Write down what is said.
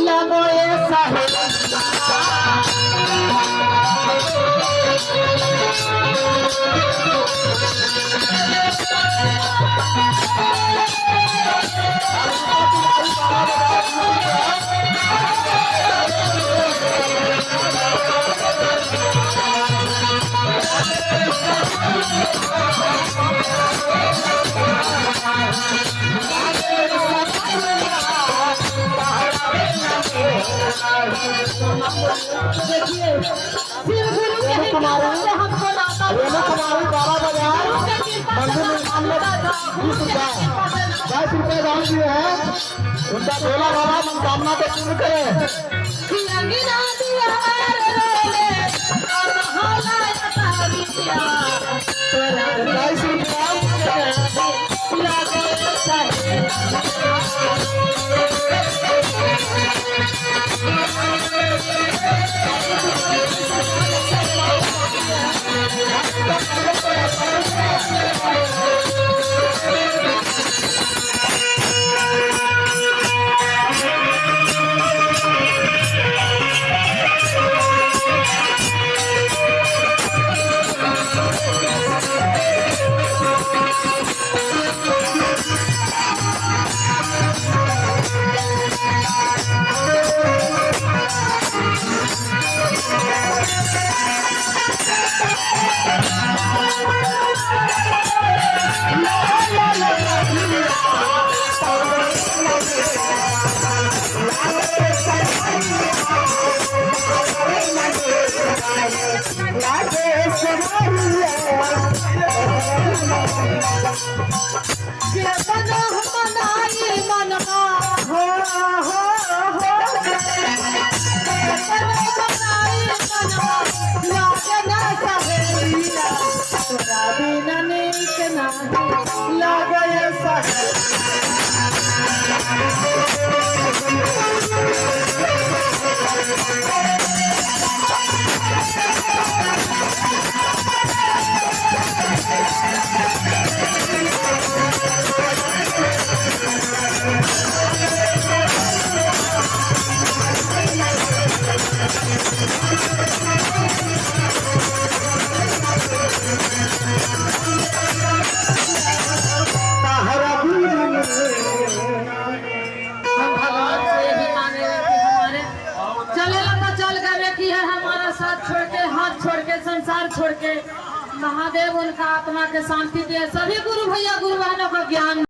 लगो ये साहिल देखिए रेणु कुमारी बाबा बाजार मंदिर निर्माण में 20 रुपया 22 रुपये दान दिए हैं। उनका भोला बाबा मनोकामना को पूर्ण करे। 22 रुपया संसार छोड़ के महादेव उनका आत्मा के शांति दे। सभी गुरु भैया गुरु बहनों का ज्ञान